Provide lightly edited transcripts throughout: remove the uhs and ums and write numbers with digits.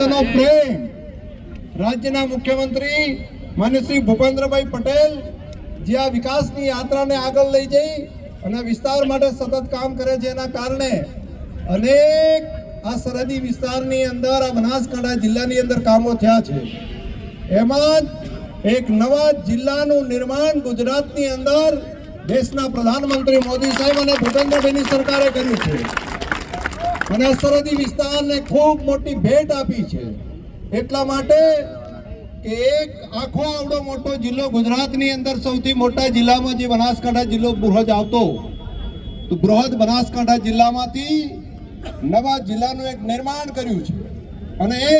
પ્રેમ રાજ્યના મુખ્યમંત્રી માન્ય શ્રી ભૂપેન્દ્રભાઈ પટેલ જે આ વિકાસની યાત્રાને આગળ લઈ જઈ અને વિસ્તાર માટે સતત કામ કરે છે એના કારણે અનેક આ સરહદી વિસ્તારની અંદર આ બનાસકાંઠા જિલ્લાની અંદર કામો થયા છે। એમાં એક નવા જિલ્લાનું નિર્માણ ગુજરાતની અંદર દેશના પ્રધાનમંત્રી મોદી સાહેબ અને ભૂપેન્દ્રભાઈની સરકારે કર્યું છે અને સરહદી વિસ્તારને ખૂબ મોટી ભેટ આપી છે। એટલા માટે કે એક આખો આવડો મોટો જિલ્લો ગુજરાતની અંદર સૌથી મોટા જિલ્લામાં જે બનાસકાંઠા જિલ્લો બૃહદ આવતો તો બૃહદ બનાસકાંઠા જિલ્લામાંથી નવા જિલ્લાનું એક નિર્માણ કર્યું છે અને એ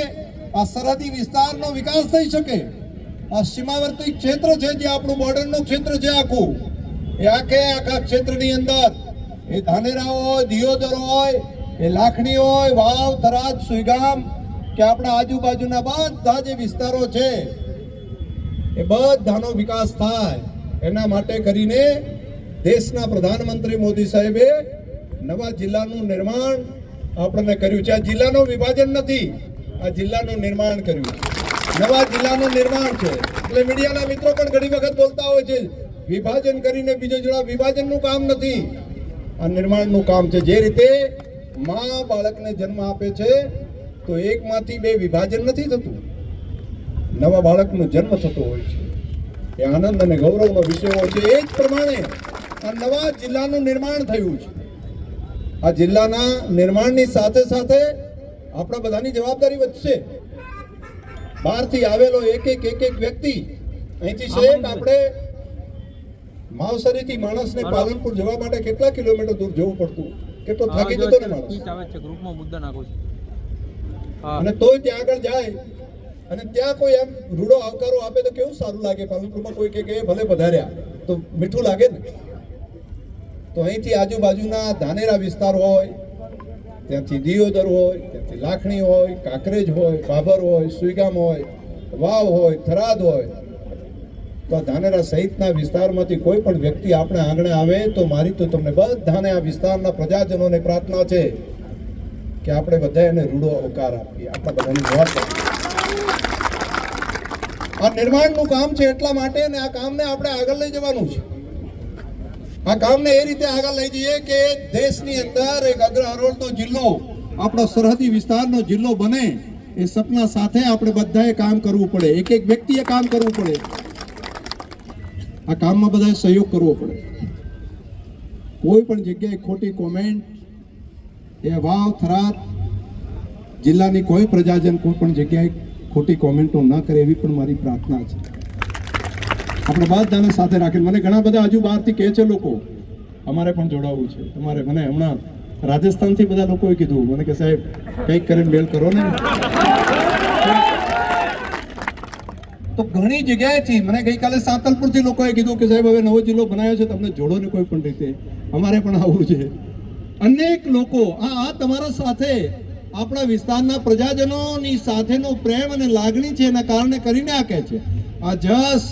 આ સરહદી વિસ્તારનો વિકાસ થઈ શકે। આ સીમાવર્તી ક્ષેત્ર છે જે આપણું બોર્ડરનું ક્ષેત્ર છે આખું એ આખા ક્ષેત્રની અંદર એ ધાનેરા હોય, દિયોદર હોય, એ લાખણી હોય, વાવ, થરાદ, સુઈગામ કે આપણા આજુબાજુના બધા જે વિસ્તારો છે એ બધાનો વિકાસ થાય એના માટે કરીને દેશના પ્રધાનમંત્રી મોદી સાહેબે નવા જિલ્લાનું નિર્માણ આપણને કર્યું છે। આ જિલ્લાનું વિભાજન નથી, આ જિલ્લાનું નિર્માણ કર્યું છે, નવા જિલ્લાનું નિર્માણ છે। એટલે મીડિયાના મિત્રો પણ ઘણી વખત બોલતા હોય છે વિભાજન કરીને બીજો જિલ્લા, વિભાજનનું કામ નથી, આ નિર્માણનું કામ છે। જે રીતે માં બાળકને જન્મ આપે છે તો એકમાંથી બે વિભાજન નથી થતું, નવા બાળકનો જન્મ થતો હોય છે, એ આનંદ અને ગૌરવનો વિષય હોય છે। એ જ પ્રમાણે આ નવા જિલ્લાનું નિર્માણ થયું છે। આ જિલ્લાના નિર્માણની સાથે સાથે આપણા બધાની જવાબદારી વધશે। બહારથી આવેલો એક એક વ્યક્તિ અહીંથી છે આપણે માવસરીથી માણસને પાલનપુર જવા માટે કેટલા કિલોમીટર દૂર જવું પડતું, કેટલો થાકી જતો ને માણસ, અને તોય ત્યાં આગળ જાય અને ત્યાં કોઈ એમ રૂડો આવકારો આપે તો કેવું સારું લાગે। પાલનપુરમાં કોઈ કે ભલે પધાર્યા તો મીઠું લાગે ને। તો અહીંથી આજુબાજુના ધાનેરા વિસ્તાર હોય, ત્યાંથી દિયોદર હોય, ત્યાંથી લાખણી હોય, કાંકરેજ હોય, બાબર હોય, સુઈગામ હોય, વાવ હોય, થરાદ હોય, તો ધાનેરા સહિતના વિસ્તારમાંથી કોઈ પણ વ્યક્તિ આપણે આંગણે આવે તો મારી તો તમને બધાને આ વિસ્તારના પ્રજાજનોને પ્રાર્થના છે કે આપણે બધા એને રૂડો આવકાર આપીએ, આપણા બધાની જવાબદારી। આ નિર્માણનું કામ છે એટલા માટે ને આ કામને આપણે આગળ લઈ જવાનું છે। આ કામને એ રીતે આગળ લઈ જઈએ કે દેશની અંદર એક અગ્ર હરોળનો જિલ્લો, આપણો સરહદી વિસ્તારનો જિલ્લો બને, એ સપના સાથે આપણે બધાએ કામ કરવું પડે, એક એક વ્યક્તિએ કામ કરવું પડે, આ કામમાં બધાએ સહયોગ કરવો પડે। કોઈ પણ જગ્યાએ ખોટી કોમેન્ટ એ વાવ, થરાદ જિલ્લાની કોઈ પ્રજાજન કોઈ પણ જગ્યાએ ખોટી કોમેન્ટો ન કરે એવી પણ મારી પ્રાર્થના છે। આપણે બધાને સાથે રાખીને, મને ઘણા બધા હજુ બહારથી કહે છે લોકો અમારે પણ જોડાવવું છે તમારે, મને હમણાં રાજસ્થાનથી બધા લોકોએ કીધું મને કે સાહેબ કંઈક કરીને મેળ કરો ને। તો ઘણી જગ્યાએથી મને ગઈકાલે સાંતલપુરથી લોકોએ કીધું કે સાહેબ હવે નવો જિલ્લો બનાવ્યો છે, તમને જોડો ને કોઈ પણ રીતે, અમારે પણ આવવું છે। અનેક લોકો આ તમારા સાથે આપણા વિસ્તારના પ્રજાજનોની સાથેનો પ્રેમ અને લાગણી છે એના કારણે કરીને આ કહે છે। આ જસ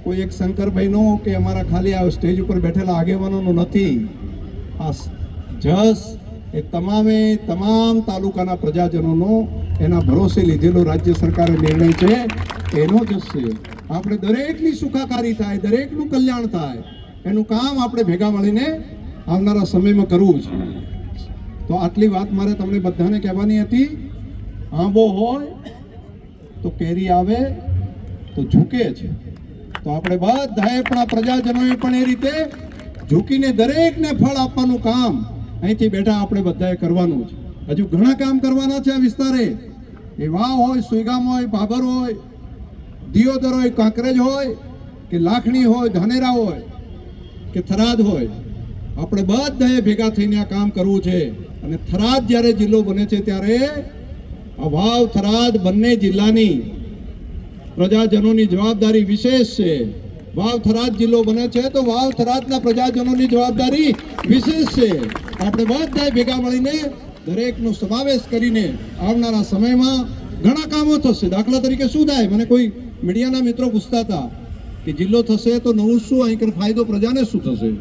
કોઈ એક શંકરભાઈનો કે અમારા ખાલી આ સ્ટેજ ઉપર બેઠેલા આગેવાનોનો નથી, આ જસ એ તમામ તાલુકાના પ્રજાજનોનો એના ભરોસે લીધેલો રાજ્ય સરકારે નિર્ણય છે એનો જસ છે। આપણે દરેકની સુખાકારી થાય, દરેકનું કલ્યાણ થાય એનું કામ આપણે ભેગા મળીને આવનારા સમયમાં કરવું છે। તો આટલી વાત મારે તમને બધાને કહેવાની હતી। આંબો હોય તો કેરી આવે તો ઝૂકે છે, તો આપણે બધાએ પણ આ પ્રજાજનોએ પણ એ રીતે ઝૂકીને દરેકને ફળ આપવાનું કામ અહીંથી બેઠા આપણે બધાએ કરવાનું છે। હજુ ઘણા કામ કરવાના છે આ વિસ્તારે, એ વાવ હોય, સુઈગામ હોય, બાબર હોય, દિયોદર હોય, કાંકરેજ હોય કે લાખણી હોય, ધાનેરા હોય કે થરાદ હોય, આપણે બધાએ ભેગા થઈને આ કામ કરવું છે। અને થરાદ જ્યારે જિલ્લો બને છે ત્યારે આ વાવ, થરાદ બંને જિલ્લાની પ્રજાજનોની જવાબદારી વિશેષ છે। વાવ, થરાદ જિલ્લો બને છે તો વાવ, થરાદના પ્રજાજનોની જવાબદારી વિશેષ છે। આપણે બધાએ ભેગા મળીને દરેકનો સમાવેશ કરીને આવનારા સમયમાં ઘણા કામો થશે। દાખલા તરીકે શું થાય, મને કોઈ મીડિયાના મિત્રો પૂછતા હતા કે જિલ્લો થશે તો નવું શું, અહીં ફાયદો પ્રજાને શું થશે?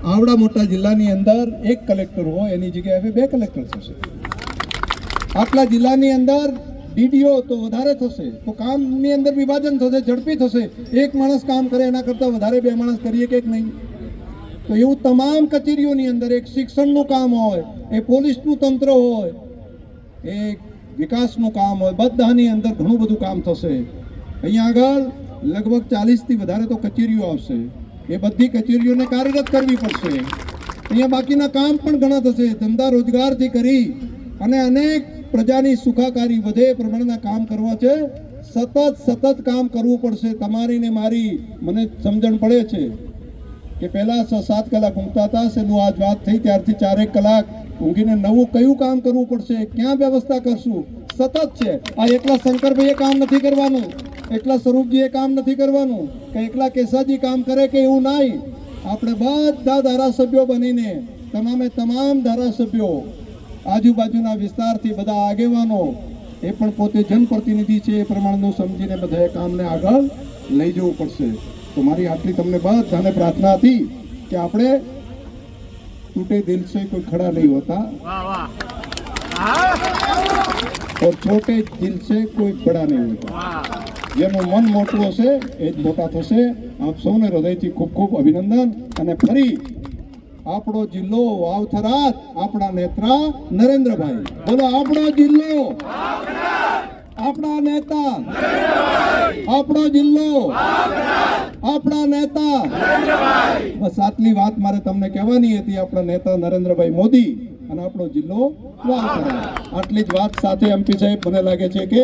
આવડા મોટા જિલ્લાની અંદર એક કલેક્ટર હોય એની જગ્યાએ 2 કલેક્ટર થશે। આટલા જિલ્લાની અંદર ડીડીઓ તો વધારે થશે, તો કામની અંદર વિભાજન થશે, ઝડપી થશે. એક માણસ કામ કરે એના કરતાં વધારે બે માણસ કરીએ કે નહીં? તો એવું તમામ કચેરીઓની અંદર એક શિક્ષણનું કામ હોય, એ પોલીસનું તંત્ર હોય, એ વિકાસનું કામ હોય, બધાની અંદર ઘણું બધું કામ થશે. અહીંયા આગળ લગભગ 40થી વધારે તો કચેરીઓ આવશે. એ બધી કચેરીઓને કાર્યરત કરવી પડશે. અહીંયા બાકીના કામ પણ ઘણા થશે. ધંધા રોજગારથી કરી અને અનેક પ્રજાની સુખાકારી વધે એ પ્રમાણેના કામ કરવા છે. સતત કામ કરવું પડશે. તમારી ને મારી મને સમજણ પડે છે કે પહેલા 6-7 કલાક ઊંઘતા હતા, સેનું આજ વાત થઈ ત્યારથી 4 કલાક ઊંઘીને નવું કયું કામ કરવું પડશે, ક્યાં વ્યવસ્થા કરશું, સતત છે. આ એકલા શંકરભાઈએ કામ નથી કરવાનું, એકલા સ્વરૂપજીએ કામ નથી કરવાનું, કે એકલા કેસાજી કામ કરે કે એવું નહીં. આપણે બધા ધારાસભ્યો બનીને તમામ ધારાસભ્યો, આજુબાજુના વિસ્તારથી બધા આગેવાનો, એ પણ પોતે જનપ્રતિનિધિ છે, એ પ્રમાણનું સમજીને બધાએ કામને આગળ લઈ જવું પડશે. તો મારી આટલી તમને બધાને પ્રાર્થના હતી કે આપણે टूटे दिल से कोई खड़ा नहीं होता और छोटे दिल से कोई बड़ा नहीं होता. જેનું મન મોટું હશે એ જ મોટા થશે. આપ સૌને હૃદયથી ખૂબ ખૂબ અભિનંદન. અને ફરી આપણો જિલ્લો વાવથરાત, આપણા નેતા નરેન્દ્રભાઈ. બોલો આપણો જિલ્લો, આપણા નેતા, આપણો જિલ્લો, આપણા નેતા. બસ આટલી વાત મારે તમને કહેવાની હતી. આપણા નેતા નરેન્દ્રભાઈ મોદી અને આપણો જિલ્લો વાવથરાત. આટલી જ વાત સાથે એમપી સાહેબ મને લાગે છે કે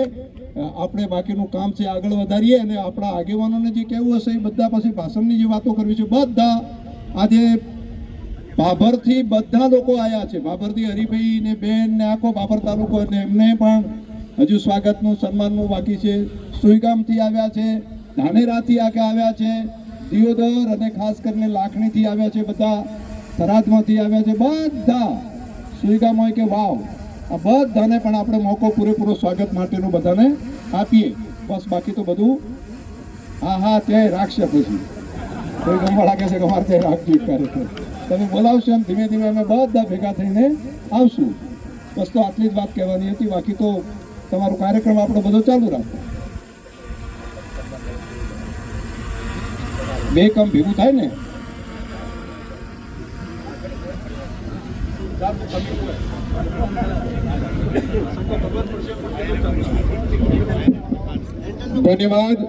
આપણે બાકીનું કામ છે આગળ વધારીએ અને આપણા આગેવાનોને જે કહેવું હશે એ બધા પછી ભાષણની જે વાતો કરવી છે, બધા આજે બાભરથી બધા લોકો આવ્યા છે. બાભરથી હરિભાઈ ને બેન ને આખો બાભર તાલુકો, એટલે એમને પણ હજુ સ્વાગતનું સન્માનનું બાકી છે. સુઈગામથી આવ્યા છે, ધાનેરાથી આગળ આવ્યા છે, દિયોદર અને ખાસ કરીને લાખણીથી આવ્યા છે, બધા થરાદમાંથી આવ્યા છે. બધા સુઈગામ હોય કે વાવ, આ બધાને પણ આપણે મોકો પૂરેપૂરો સ્વાગત માટેનું બધાને આપીએ. બસ બાકી તો બધું હા ત્યાં રાખશે. પછી કોઈ ગમવાળા કહે છે કે અમારે ત્યાં રાખજો કાર્યક્રમ, તમે બોલાવશો એમ ધીમે ધીમે અમે બધા ભેગા થઈને આવશું. બસ તો આટલી જ વાત કહેવાની હતી. બાકી તો તમારો કાર્યક્રમ આપણો બધો ચાલુ રાખો. બે કામ ભેગું થાય ને. ધન્યવાદ.